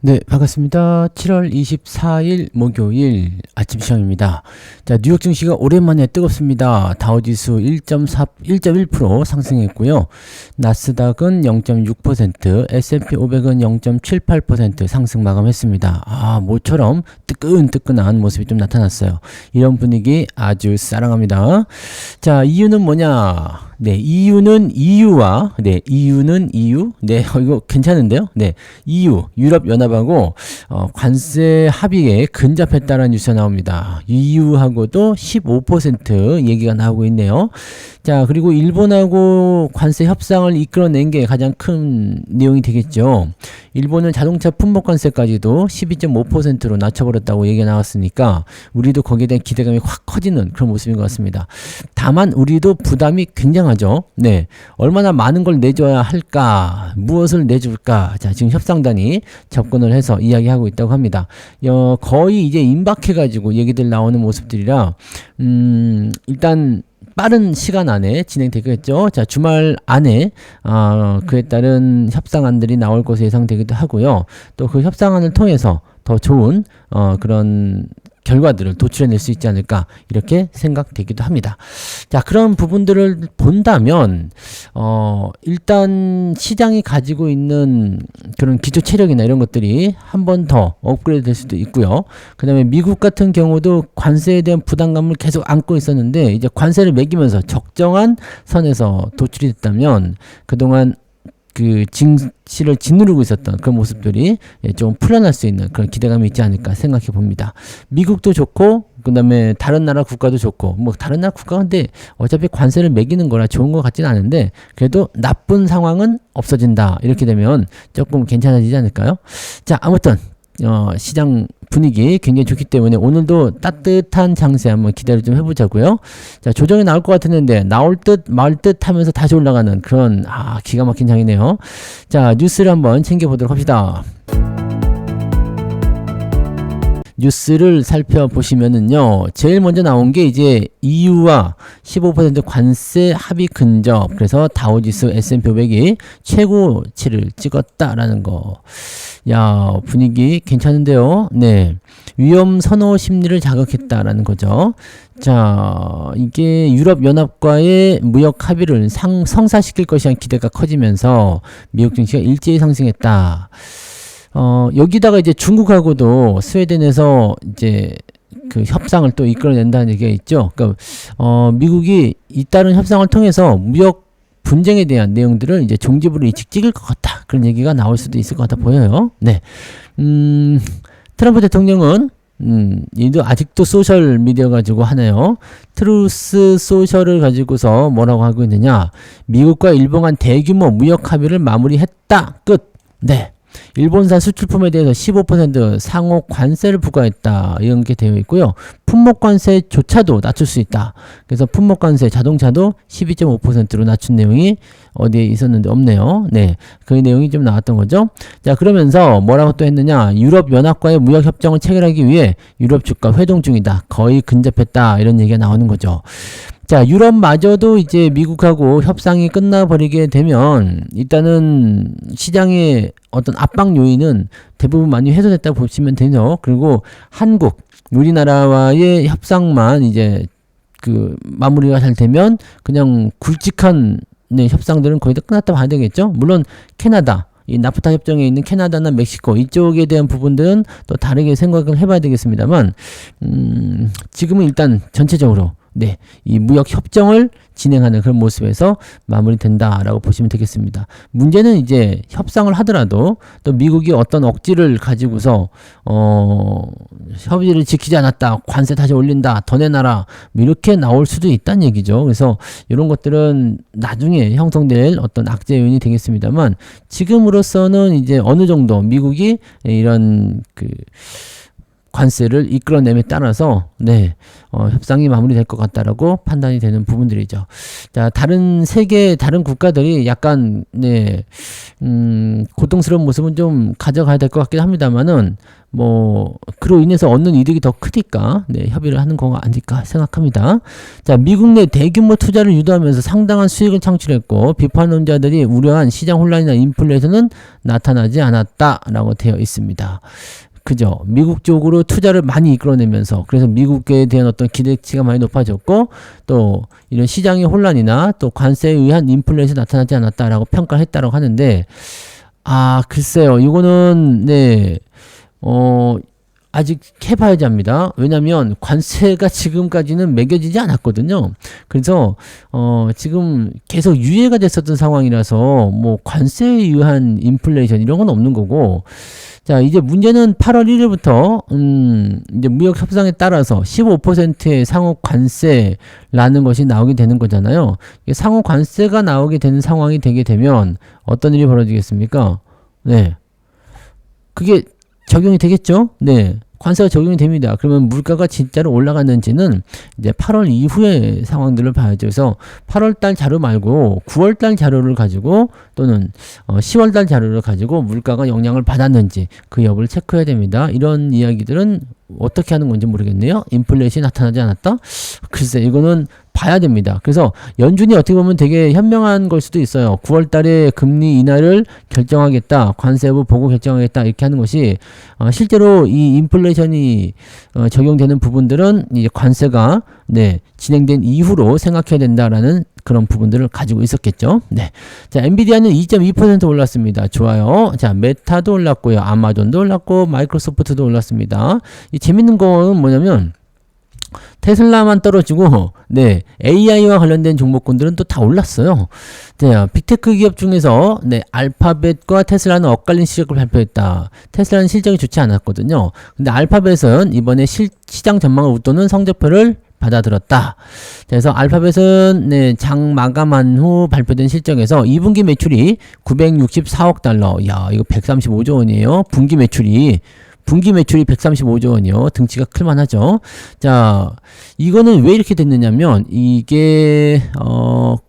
네, 반갑습니다. 7월 24일 목요일 아침 시황입니다. 자, 뉴욕 증시가 오랜만에 뜨겁습니다. 다우지수 1.1% 상승했고요. 나스닥은 0.6%, S&P 500은 0.78% 상승 마감했습니다. 모처럼 뜨끈뜨끈한 모습이 좀 나타났어요. 이런 분위기 아주 사랑합니다. 자, 이유는 뭐냐? 네, 이유는 이유. 이거 괜찮은데요? 네, 유럽연합하고 관세 합의에 근접했다는 뉴스가 나옵니다. EU하고도 15% 얘기가 나오고 있네요. 자, 그리고 일본하고 관세 협상을 이끌어낸 게 가장 큰 내용이 되겠죠. 일본은 자동차 품목 관세까지도 12.5%로 낮춰버렸다고 얘기가 나왔으니까 우리도 거기에 대한 기대감이 확 커지는 그런 모습인 것 같습니다. 다만 우리도 부담이 굉장하죠. 네, 얼마나 많은 걸 내줘야 할까, 무엇을 내줄까. 자, 지금 협상단이 접근을 해서 이야기하고 있다고 합니다. 거의 이제 임박해가지고 얘기들 나오는 모습들이라 일단 빠른 시간 안에 진행되겠죠. 자, 주말 안에 그에 따른 협상안들이 나올 것으로 예상되기도 하고요. 또 그 협상안을 통해서 더 좋은 그런 결과들을 도출해낼 수 있지 않을까 이렇게 생각되기도 합니다. 자, 그런 부분들을 본다면 일단 시장이 가지고 있는 그런 기초 체력이나 이런 것들이 한 번 더 업그레이드 될 수도 있고요. 그 다음에 미국 같은 경우도 관세에 대한 부담감을 계속 안고 있었는데 이제 관세를 매기면서 적정한 선에서 도출이 됐다면 그동안 그 증시를 짓누르고 있었던 그런 모습들이 좀 풀어날 수 있는 그런 기대감이 있지 않을까 생각해 봅니다. 미국도 좋고 그 다음에 다른 나라 국가도 좋고 뭐 다른 나라 국가인데 어차피 관세를 매기는 거라 좋은 것 같지는 않은데 그래도 나쁜 상황은 없어진다. 이렇게 되면 조금 괜찮아지지 않을까요? 자, 아무튼 시장 분위기 굉장히 좋기 때문에 오늘도 따뜻한 장세 한번 기대를 좀 해보자고요. 자, 조정이 나올 것 같았는데 나올 듯 말 듯 하면서 다시 올라가는 그런 기가 막힌 장이네요. 자, 뉴스를 한번 챙겨보도록 합시다. 뉴스를 살펴보시면은요, 제일 먼저 나온 게 이제 EU와 15% 관세 합의 근접, 그래서 다우지수 S&P 500이 최고치를 찍었다라는 거. 야, 분위기 괜찮은데요. 네, 위험 선호 심리를 자극했다라는 거죠. 자, 이게 유럽연합과의 무역 합의를 성사시킬 것이란 기대가 커지면서 미국 증시가 일제히 상승했다. 여기다가 이제 중국하고도 스웨덴에서 이제 그 협상을 또 이끌어낸다는 얘기가 있죠. 그러니까 미국이 잇따른 협상을 통해서 무역 분쟁에 대한 내용들을 이제 종지부를 일찍 찍을 것 같다. 그런 얘기가 나올 수도 있을 것 같아 보여요. 네. 트럼프 대통령은 얘도 아직도 소셜 미디어 가지고 하네요. 트루스 소셜을 가지고서 뭐라고 하고 있느냐. 미국과 일본 간 대규모 무역 합의를 마무리했다. 끝. 네. 일본산 수출품에 대해서 15% 상호 관세를 부과했다. 이런 게 되어 있고요. 품목 관세조차도 낮출 수 있다. 그래서 품목 관세 자동차도 12.5%로 낮춘 내용이 어디에 있었는데 없네요. 네, 그 내용이 좀 나왔던 거죠. 자, 그러면서 뭐라고 또 했느냐. 유럽연합과의 무역협정을 체결하기 위해 유럽 주가 회동 중이다. 거의 근접했다. 이런 얘기가 나오는 거죠. 자, 유럽마저도 이제 미국하고 협상이 끝나버리게 되면 일단은 시장의 어떤 압박 요인은 대부분 많이 해소됐다고 보시면 되죠. 그리고 한국, 우리나라와의 협상만 이제 그 마무리가 잘 되면 그냥 굵직한 협상들은 거의 다 끝났다 봐야 되겠죠. 물론 캐나다, 이 나프타 협정에 있는 캐나다나 멕시코 이쪽에 대한 부분들은 또 다르게 생각을 해봐야 되겠습니다만 지금은 일단 전체적으로 네, 이 무역 협정을 진행하는 그런 모습에서 마무리된다라고 보시면 되겠습니다. 문제는 이제 협상을 하더라도 또 미국이 어떤 억지를 가지고서 협의를 지키지 않았다, 관세 다시 올린다, 더 내놔라 이렇게 나올 수도 있다는 얘기죠. 그래서 이런 것들은 나중에 형성될 어떤 악재 요인이 되겠습니다만 지금으로서는 이제 어느 정도 미국이 이런 관세를 이끌어냄에 따라서 협상이 마무리될 것 같다라고 판단이 되는 부분들이죠. 자, 다른 세계 다른 국가들이 약간 고통스러운 모습은 좀 가져가야 될 것 같긴 합니다만은 그로 인해서 얻는 이득이 더 크니까 협의를 하는 거 아닐까 생각합니다. 자, 미국 내 대규모 투자를 유도하면서 상당한 수익을 창출했고 비판론자들이 우려한 시장 혼란이나 인플레이션은 나타나지 않았다라고 되어 있습니다. 그죠? 미국 쪽으로 투자를 많이 이끌어내면서 그래서 미국에 대한 어떤 기대치가 많이 높아졌고 또 이런 시장의 혼란이나 또 관세에 의한 인플레이션이 나타나지 않았다라고 평가를 했다라고 하는데 글쎄요. 이거는 아직 해봐야지 합니다. 왜냐면 관세가 지금까지는 매겨지지 않았거든요. 그래서 지금 계속 유예가 됐었던 상황이라서 관세에 의한 인플레이션 이런 건 없는 거고, 자, 이제 문제는 8월 1일부터 이제 무역 협상에 따라서 15%의 상호 관세라는 것이 나오게 되는 거잖아요. 상호 관세가 나오게 되는 상황이 되게 되면 어떤 일이 벌어지겠습니까? 그게 적용이 되겠죠? 관세가 적용이 됩니다. 그러면 물가가 진짜로 올라갔는지는 이제 8월 이후의 상황들을 봐야죠. 그래서 8월달 자료 말고 9월달 자료를 가지고 또는 10월달 자료를 가지고 물가가 영향을 받았는지 그 여부를 체크해야 됩니다. 이런 이야기들은 어떻게 하는 건지 모르겠네요. 인플레이션이 나타나지 않았다? 글쎄, 이거는 봐야 됩니다. 그래서 연준이 어떻게 보면 되게 현명한 걸 수도 있어요. 9월 달에 금리 인하를 결정하겠다. 관세 여부 보고 결정하겠다. 이렇게 하는 것이 실제로 이 인플레이션이 적용되는 부분들은 이제 관세가 진행된 이후로 생각해야 된다라는 그런 부분들을 가지고 있었겠죠. 자, 엔비디아는 2.2% 올랐습니다. 좋아요. 자, 메타도 올랐고요. 아마존도 올랐고 마이크로소프트도 올랐습니다. 이 재밌는 건 뭐냐면 테슬라만 떨어지고 AI와 관련된 종목군들은 또 다 올랐어요. 빅테크 기업 중에서 알파벳과 테슬라는 엇갈린 실적을 발표했다. 테슬라는 실적이 좋지 않았거든요. 근데 알파벳은 이번에 시장 전망을 웃도는 성적표를 받아들었다. 그래서 알파벳은 장 마감한 후 발표된 실적에서 2분기 매출이 964억 달러. 야, 이거 135조 원이에요. 분기 매출이 135조 원이요. 등치가 클만하죠. 자, 이거는 왜 이렇게 됐느냐면 이게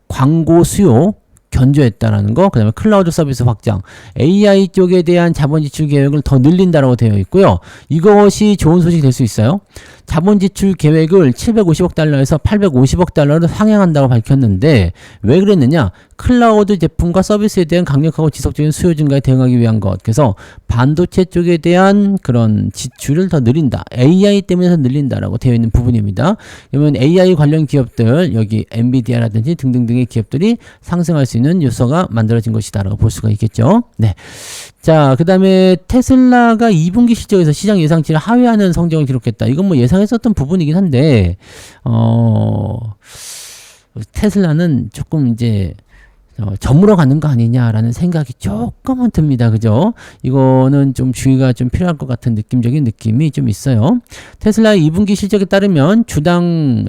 광고 수요 견조했다라는 거, 그 다음에 클라우드 서비스 확장, AI 쪽에 대한 자본 지출 계획을 더 늘린다라고 되어 있고요. 이것이 좋은 소식이 될 수 있어요. 자본 지출 계획을 750억 달러에서 850억 달러로 상향한다고 밝혔는데 왜 그랬느냐? 클라우드 제품과 서비스에 대한 강력하고 지속적인 수요 증가에 대응하기 위한 것. 그래서 반도체 쪽에 대한 그런 지출을 더 늘린다. AI 때문에 더 늘린다라고 되어 있는 부분입니다. 그러면 AI 관련 기업들, 여기 엔비디아라든지 등등등의 기업들이 상승할 수 있는 요소가 만들어진 것이다라고 볼 수가 있겠죠. 자, 그 다음에 테슬라가 2분기 실적에서 시장 예상치를 하회하는 성적을 기록했다. 이건 예상했었던 부분이긴 한데, 테슬라는 조금 이제, 저물어 가는 거 아니냐라는 생각이 조금은 듭니다. 그죠? 이거는 좀 주의가 좀 필요할 것 같은 느낌적인 느낌이 좀 있어요. 테슬라의 2분기 실적에 따르면 주당,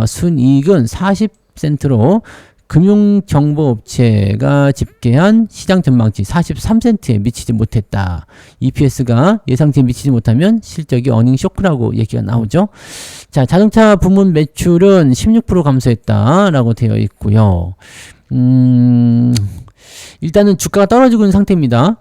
순이익은 40센트로 금융정보업체가 집계한 시장 전망치 43센트에 미치지 못했다. EPS가 예상치에 미치지 못하면 실적이 어닝 쇼크라고 얘기가 나오죠. 자, 자동차 부문 매출은 16% 감소했다라고 되어 있고요. 일단은 주가가 떨어지고 있는 상태입니다.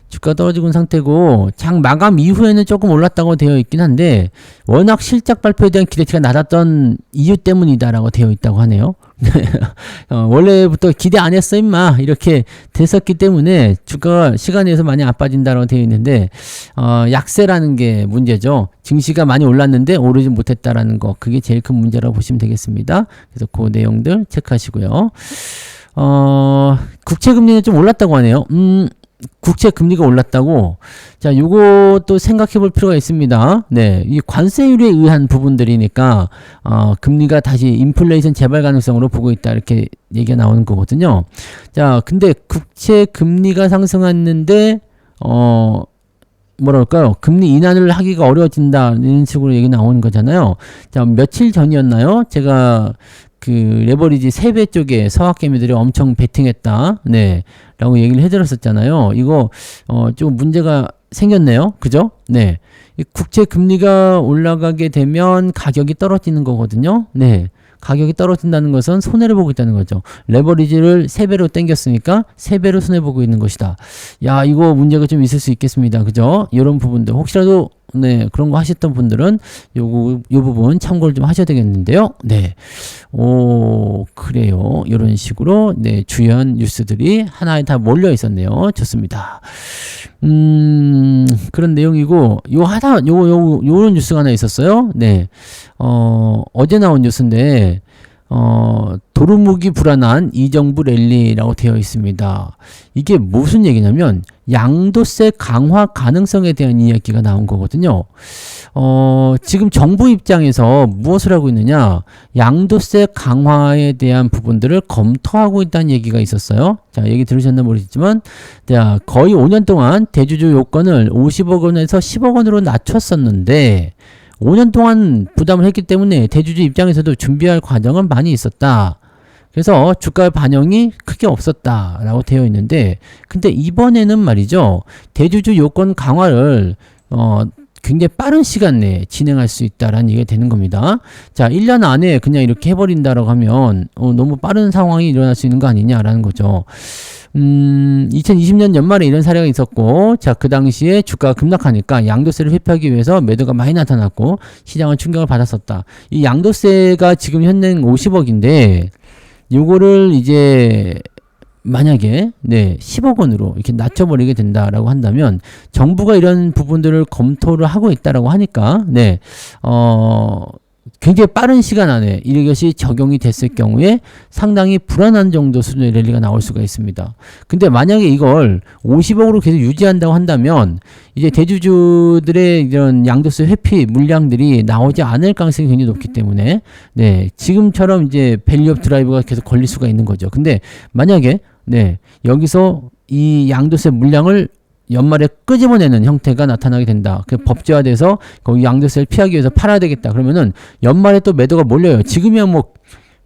주가가 떨어지고 있는 상태고 장 마감 이후에는 조금 올랐다고 되어 있긴 한데 워낙 실적 발표에 대한 기대치가 낮았던 이유 때문이다라고 되어 있다고 하네요. 원래부터 기대 안 했어 임마 이렇게 됐었기 때문에 주가가 시간에 의해서 많이 안 빠진다라고 되어 있는데 약세라는 게 문제죠. 증시가 많이 올랐는데 오르지 못했다라는 거, 그게 제일 큰 문제라고 보시면 되겠습니다. 그래서 그 내용들 체크하시고요. 국채금리는 좀 올랐다고 하네요. 국채 금리가 올랐다고. 자, 요것도 생각해 볼 필요가 있습니다. 이 관세율에 의한 부분들이니까, 금리가 다시 인플레이션 재발 가능성으로 보고 있다. 이렇게 얘기가 나오는 거거든요. 자, 근데 국채 금리가 상승했는데, 뭐랄까요? 금리 인하를 하기가 어려워진다는 식으로 얘기 나오는 거잖아요. 자, 며칠 전이었나요? 제가 그 레버리지 3배 쪽에 서학개미들이 엄청 베팅했다. 라고 얘기를 해드렸었잖아요. 이거 좀 문제가 생겼네요. 그죠? 네. 이 국채 금리가 올라가게 되면 가격이 떨어지는 거거든요. 네. 가격이 떨어진다는 것은 손해를 보고 있다는 거죠. 레버리지를 3배로 땡겼으니까 3배로 손해보고 있는 것이다. 야, 이거 문제가 좀 있을 수 있겠습니다. 그죠? 이런 부분들 혹시라도 네, 그런 거 하셨던 분들은 요 부분 참고를 좀 하셔야 되겠는데요. 네. 그래요. 이런 식으로 네, 주요한 뉴스들이 하나에 다 몰려 있었네요. 좋습니다. 그런 내용이고 요런 뉴스가 하나 있었어요. 네. 어제 나온 뉴스인데 도루묵이 불안한 이정부 랠리라고 되어 있습니다. 이게 무슨 얘기냐면 양도세 강화 가능성에 대한 이야기가 나온 거거든요. 지금 정부 입장에서 무엇을 하고 있느냐? 양도세 강화에 대한 부분들을 검토하고 있다는 얘기가 있었어요. 자, 얘기 들으셨나 모르겠지만, 자, 거의 5년 동안 대주주 요건을 50억 원에서 10억 원으로 낮췄었는데, 5년 동안 부담을 했기 때문에 대주주 입장에서도 준비할 과정은 많이 있었다. 그래서 주가 반영이 크게 없었다라고 되어 있는데, 근데 이번에는 말이죠, 대주주 요건 강화를 굉장히 빠른 시간 내에 진행할 수 있다라는 얘기가 되는 겁니다. 자, 1년 안에 그냥 이렇게 해버린다라고 하면 너무 빠른 상황이 일어날 수 있는 거 아니냐라는 거죠. 2020년 연말에 이런 사례가 있었고, 자, 그 당시에 주가가 급락하니까 양도세를 회피하기 위해서 매도가 많이 나타났고, 시장은 충격을 받았었다. 이 양도세가 지금 현행 50억인데, 요거를 이제, 만약에, 네, 10억 원으로 이렇게 낮춰버리게 된다라고 한다면, 정부가 이런 부분들을 검토를 하고 있다라고 하니까, 네, 굉장히 빠른 시간 안에 이것이 적용이 됐을 경우에 상당히 불안한 정도 수준의 랠리가 나올 수가 있습니다. 근데 만약에 이걸 50억으로 계속 유지한다고 한다면 이제 대주주들의 이런 양도세 회피 물량들이 나오지 않을 가능성이 굉장히 높기 때문에 네, 지금처럼 이제 밸류업 드라이브가 계속 걸릴 수가 있는 거죠. 근데 만약에 네, 여기서 이 양도세 물량을 연말에 끄집어내는 형태가 나타나게 된다. 그 법제화돼서 거기 양도세를 피하기 위해서 팔아야 되겠다. 그러면은 연말에 또 매도가 몰려요. 지금이야 뭐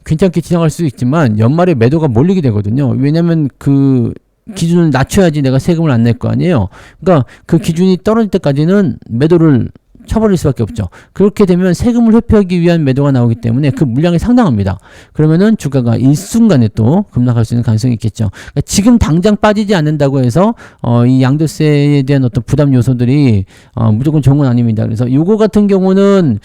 괜찮게 지나갈 수도 있지만 연말에 매도가 몰리게 되거든요. 왜냐면 그 기준을 낮춰야지 내가 세금을 안 낼 거 아니에요. 그러니까 그 기준이 떨어질 때까지는 매도를 쳐버릴 수밖에 없죠. 그렇게 되면 세금을 회피하기 위한 매도가 나오기 때문에 그 물량이 상당합니다. 그러면은 주가가 일순간에 또 급락할 수 있는 가능성이 있겠죠. 그러니까 지금 당장 빠지지 않는다고 해서 이 양도세에 대한 어떤 부담 요소들이 무조건 좋은 건 아닙니다. 그래서 요거 같은 경우는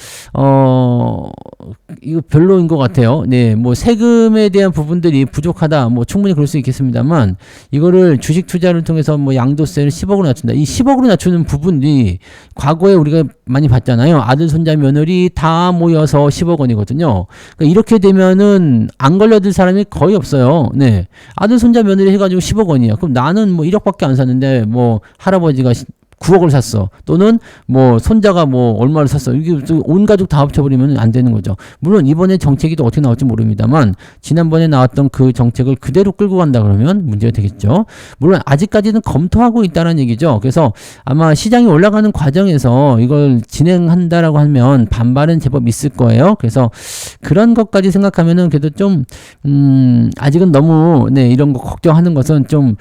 이거 별로인 것 같아요. 네, 뭐 세금에 대한 부분들이 부족하다, 뭐 충분히 그럴 수 있겠습니다만 이거를 주식 투자를 통해서 뭐 양도세를 10억으로 낮춘다. 이 10억으로 낮추는 부분이 과거에 우리가 많이 봤잖아요. 아들, 손자, 며느리 다 모여서 10억 원이거든요. 그러니까 이렇게 되면은 안 걸려들 사람이 거의 없어요. 네, 아들, 손자, 며느리 해가지고 10억 원이야. 그럼 나는 뭐 1억밖에 안 샀는데 뭐 할아버지가 9억을 샀어. 또는 뭐 손자가 뭐 얼마를 샀어. 이게 온 가족 다 합쳐버리면 안 되는 거죠. 물론 이번에 정책이 또 어떻게 나올지 모릅니다만 지난번에 나왔던 그 정책을 그대로 끌고 간다 그러면 문제가 되겠죠. 물론 아직까지는 검토하고 있다는 얘기죠. 그래서 아마 시장이 올라가는 과정에서 이걸 진행한다라고 하면 반발은 제법 있을 거예요. 그래서 그런 것까지 생각하면은 그래도 좀 아직은 너무 네, 이런 거 걱정하는 것은 좀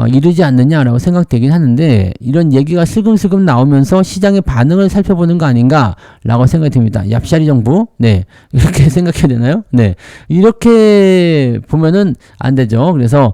이르지 않느냐라고 생각되긴 하는데 이런 얘기가 슬금슬금 나오면서 시장의 반응을 살펴보는 거 아닌가라고 생각이 듭니다. 얍샤리 정부, 네, 이렇게 생각해야 되나요? 네, 이렇게 보면은 안 되죠. 그래서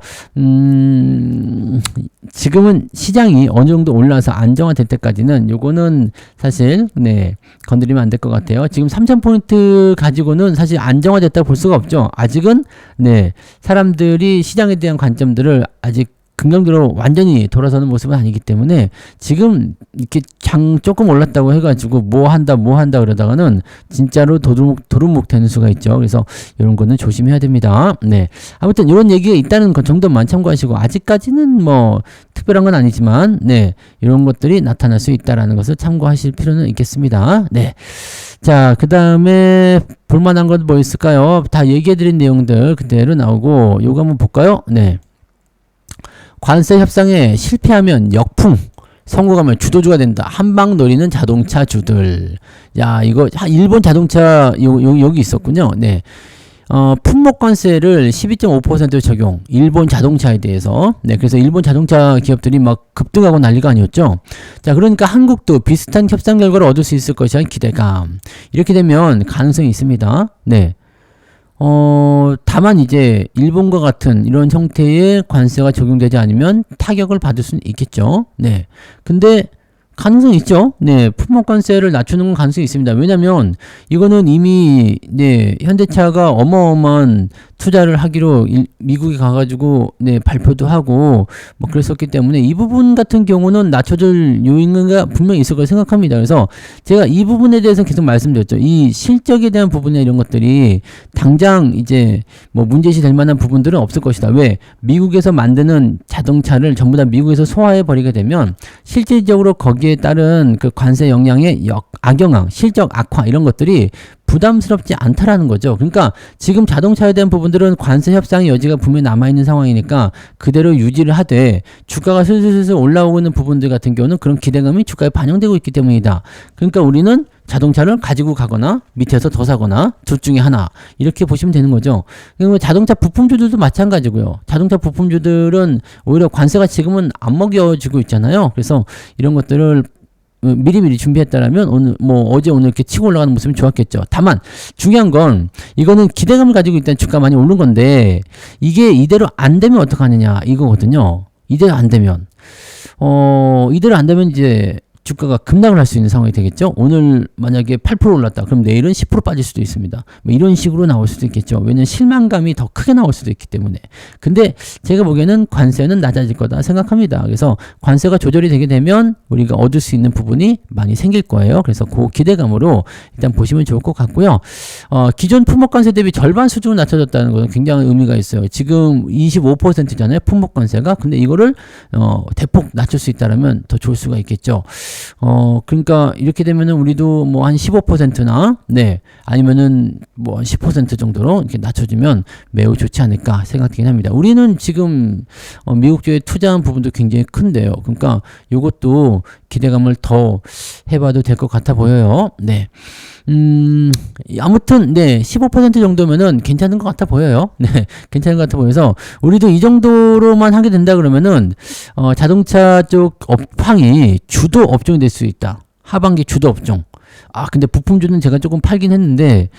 지금은 시장이 어느 정도 올라서 안정화될 때까지는 요거는 사실 네 건드리면 안 될 것 같아요. 지금 3,000포인트 가지고는 사실 안정화됐다고 볼 수가 없죠. 아직은 네 사람들이 시장에 대한 관점들을 아직 긍정적으로 완전히 돌아서는 모습은 아니기 때문에 지금 이렇게 장 조금 올랐다고 해가지고 뭐 한다 그러다가는 진짜로 도루묵 되는 수가 있죠. 그래서 이런 거는 조심해야 됩니다. 네, 아무튼 이런 얘기가 있다는 것 정도만 참고하시고 아직까지는 뭐 특별한 건 아니지만 네 이런 것들이 나타날 수 있다라는 것을 참고하실 필요는 있겠습니다. 네. 자, 그 다음에 볼만한 건 뭐 있을까요? 다 얘기해드린 내용들 그대로 나오고 요거 한번 볼까요? 네. 관세 협상에 실패하면 역풍, 성공하면 주도주가 된다. 한방 노리는 자동차 주들. 야, 이거 일본 자동차 여기 있었군요. 네. 품목관세를 12.5% 적용. 일본 자동차에 대해서. 네, 그래서 일본 자동차 기업들이 막 급등하고 난리가 아니었죠. 자, 그러니까 한국도 비슷한 협상 결과를 얻을 수 있을 것이란 기대감. 이렇게 되면 가능성이 있습니다. 네. 다만 이제 일본과 같은 이런 형태의 관세가 적용되지 않으면 타격을 받을 수는 있겠죠. 네. 근데 가능성이 있죠. 네, 품목관세를 낮추는 건 가능성이 있습니다. 왜냐면 이거는 이미 네, 현대차가 어마어마한 투자를 하기로 미국에 가가지고 네, 발표도 하고 뭐 그랬었기 때문에 이 부분 같은 경우는 낮춰줄 요인은 분명히 있을 거라 생각합니다. 그래서 제가 이 부분에 대해서 계속 말씀드렸죠. 이 실적에 대한 부분이나 이런 것들이 당장 이제 뭐 문제시 될 만한 부분들은 없을 것이다. 왜? 미국에서 만드는 자동차를 전부 다 미국에서 소화해 버리게 되면 실질적으로 거기에 따른 그 관세 영향의 악영향, 실적 악화 이런 것들이 부담스럽지 않다라는 거죠. 그러니까 지금 자동차에 대한 부분들은 관세 협상의 여지가 분명히 남아있는 상황이니까 그대로 유지를 하되 주가가 슬슬 올라오고 있는 부분들 같은 경우는 그런 기대감이 주가에 반영되고 있기 때문이다. 그러니까 우리는 자동차를 가지고 가거나 밑에서 더 사거나 둘 중에 하나 이렇게 보시면 되는 거죠. 그리고 자동차 부품주들도 마찬가지고요. 자동차 부품주들은 오히려 관세가 지금은 안 먹여지고 있잖아요. 그래서 이런 것들을 미리미리 준비했다라면 오늘 어제 오늘 이렇게 치고 올라가는 모습이 좋았겠죠. 다만 중요한 건 이거는 기대감을 가지고 일단 주가 많이 오른 건데 이게 이대로 안 되면 어떡하느냐 이거거든요. 이대로 안 되면 이제 주가가 급락을 할 수 있는 상황이 되겠죠. 오늘 만약에 8% 올랐다. 그럼 내일은 10% 빠질 수도 있습니다. 뭐 이런 식으로 나올 수도 있겠죠. 왜냐면 실망감이 더 크게 나올 수도 있기 때문에. 근데 제가 보기에는 관세는 낮아질 거다 생각합니다. 그래서 관세가 조절이 되게 되면 우리가 얻을 수 있는 부분이 많이 생길 거예요. 그래서 그 기대감으로 일단 보시면 좋을 것 같고요. 기존 품목관세 대비 절반 수준으로 낮춰졌다는 것은 굉장히 의미가 있어요. 지금 25%잖아요. 품목관세가. 근데 이거를 대폭 낮출 수 있다면 더 좋을 수가 있겠죠. 그러니까 이렇게 되면은 우리도 뭐 한 15%나 네 아니면은 뭐 10% 정도로 이렇게 낮춰주면 매우 좋지 않을까 생각되긴 합니다. 우리는 지금 미국 쪽에 투자한 부분도 굉장히 큰데요. 그러니까 이것도 기대감을 더 해봐도 될 것 같아 보여요. 네. 아무튼, 네, 15% 정도면은 괜찮은 것 같아 보여요. 네, 괜찮은 것 같아 보여서, 우리도 이 정도로만 하게 된다 그러면은, 자동차 쪽 업황이 주도 업종이 될 수 있다. 하반기 주도 업종. 근데 부품주는 제가 조금 팔긴 했는데,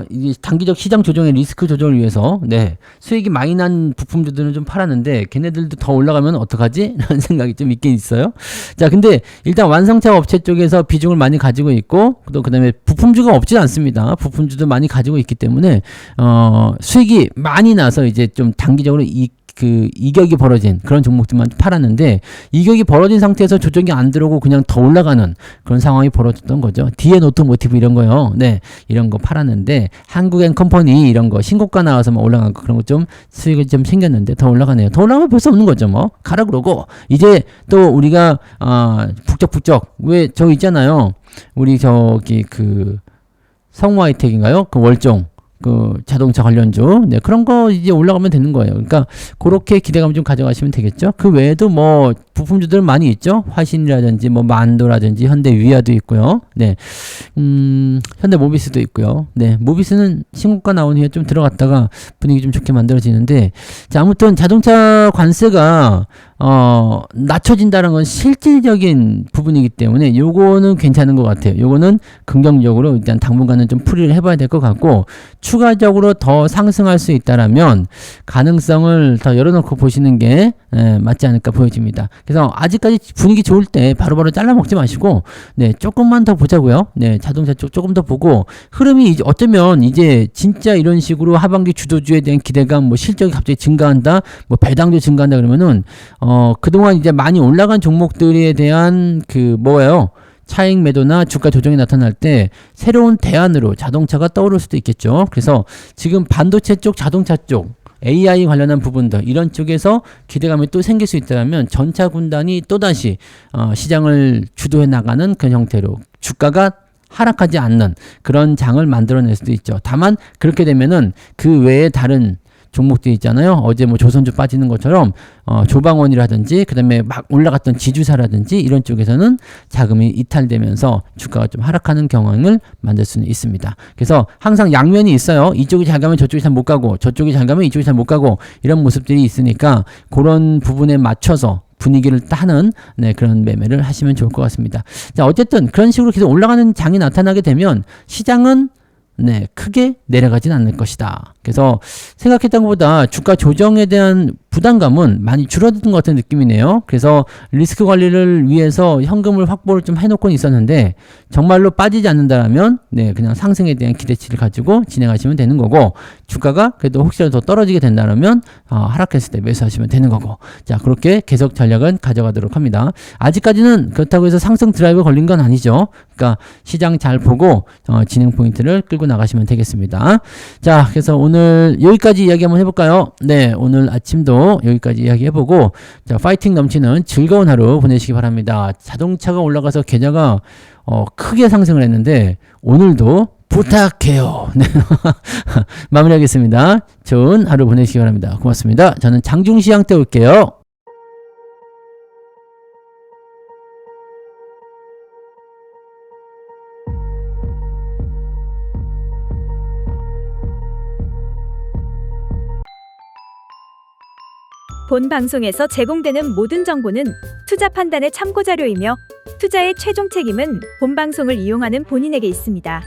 이게 단기적 시장 조정의 리스크 조정을 위해서, 네, 수익이 많이 난 부품주들은 좀 팔았는데, 걔네들도 더 올라가면 어떡하지? 라는 생각이 좀 있긴 있어요. 자, 근데 일단 완성차 업체 쪽에서 비중을 많이 가지고 있고, 또 그 다음에 부품주가 없진 않습니다. 부품주도 많이 가지고 있기 때문에, 수익이 많이 나서 이제 좀 단기적으로 이격이 벌어진 그런 종목들만 팔았는데 이격이 벌어진 상태에서 조정이 안 들어오고 그냥 더 올라가는 그런 상황이 벌어졌던 거죠. DN 오토모티브 이런 거요. 네. 이런 거 팔았는데 한국엔 컴퍼니 이런 거 신고가 나와서 막 올라간 거 그런 거 좀 수익이 좀 생겼는데 더 올라가네요. 더 올라가면 별 수 없는 거죠. 뭐. 가라 그러고 이제 또 우리가 북적북적 왜 저 있잖아요. 우리 저기 그 성우하이텍인가요? 그 월종 자동차 관련주. 네, 그런 거 이제 올라가면 되는 거예요. 그러니까, 그렇게 기대감 좀 가져가시면 되겠죠. 그 외에도 뭐, 부품주들 많이 있죠. 화신이라든지, 뭐, 만도라든지, 현대 위아도 있고요. 네. 현대 모비스도 있고요. 네. 모비스는 신고가 나온 후에 좀 들어갔다가 분위기 좀 좋게 만들어지는데, 자, 아무튼 자동차 관세가, 낮춰진다는 건 실질적인 부분이기 때문에 요거는 괜찮은 것 같아요. 요거는 긍정적으로 일단 당분간은 좀 풀이를 해봐야 될 것 같고 추가적으로 더 상승할 수 있다라면 가능성을 더 열어놓고 보시는 게 맞지 않을까 보여집니다. 그래서 아직까지 분위기 좋을 때 바로바로 잘라 먹지 마시고 네 조금만 더 보자고요. 네 자동차 쪽 조금 더 보고 흐름이 이제 어쩌면 이제 진짜 이런 식으로 하반기 주도주에 대한 기대감 뭐 실적이 갑자기 증가한다 뭐 배당도 증가한다 그러면은 그동안 이제 많이 올라간 종목들에 대한 차익 매도나 주가 조정이 나타날 때 새로운 대안으로 자동차가 떠오를 수도 있겠죠. 그래서 지금 반도체 쪽, 자동차 쪽, AI 관련한 부분들 이런 쪽에서 기대감이 또 생길 수 있다면 전차 군단이 또다시 시장을 주도해 나가는 그런 형태로 주가가 하락하지 않는 그런 장을 만들어낼 수도 있죠. 다만 그렇게 되면은 그 외에 다른 종목들이 있잖아요. 어제 뭐 조선주 빠지는 것처럼 조방원이라든지 그다음에 막 올라갔던 지주사라든지 이런 쪽에서는 자금이 이탈되면서 주가가 좀 하락하는 경향을 만들 수는 있습니다. 그래서 항상 양면이 있어요. 이쪽이 잘 가면 저쪽이 잘 못 가고 저쪽이 잘 가면 이쪽이 잘 못 가고 이런 모습들이 있으니까 그런 부분에 맞춰서 분위기를 따는 그런 매매를 하시면 좋을 것 같습니다. 자, 어쨌든 그런 식으로 계속 올라가는 장이 나타나게 되면 시장은 크게 내려가진 않을 것이다. 그래서 생각했던 것보다 주가 조정에 대한 부담감은 많이 줄어든 것 같은 느낌이네요. 그래서 리스크 관리를 위해서 현금을 확보를 좀 해놓고는 있었는데 정말로 빠지지 않는다면 그냥 상승에 대한 기대치를 가지고 진행하시면 되는 거고, 주가가 그래도 혹시라도 더 떨어지게 된다면 하락했을 때 매수하시면 되는 거고, 자, 그렇게 계속 전략은 가져가도록 합니다. 아직까지는 그렇다고 해서 상승 드라이브 걸린 건 아니죠. 그러니까 시장 잘 보고 진행 포인트를 끌고 나가시면 되겠습니다. 자, 그래서 오늘 여기까지 이야기 한번 해볼까요? 네, 오늘 아침도 여기까지 이야기해보고, 자, 파이팅 넘치는 즐거운 하루 보내시기 바랍니다. 자동차가 올라가서 계좌가 크게 상승을 했는데 오늘도 부탁해요. 네. 마무리하겠습니다. 좋은 하루 보내시기 바랍니다. 고맙습니다. 저는 장중시장 때 올게요. 본 방송에서 제공되는 모든 정보는 투자 판단의 참고 자료이며 투자의 최종 책임은 본 방송을 이용하는 본인에게 있습니다.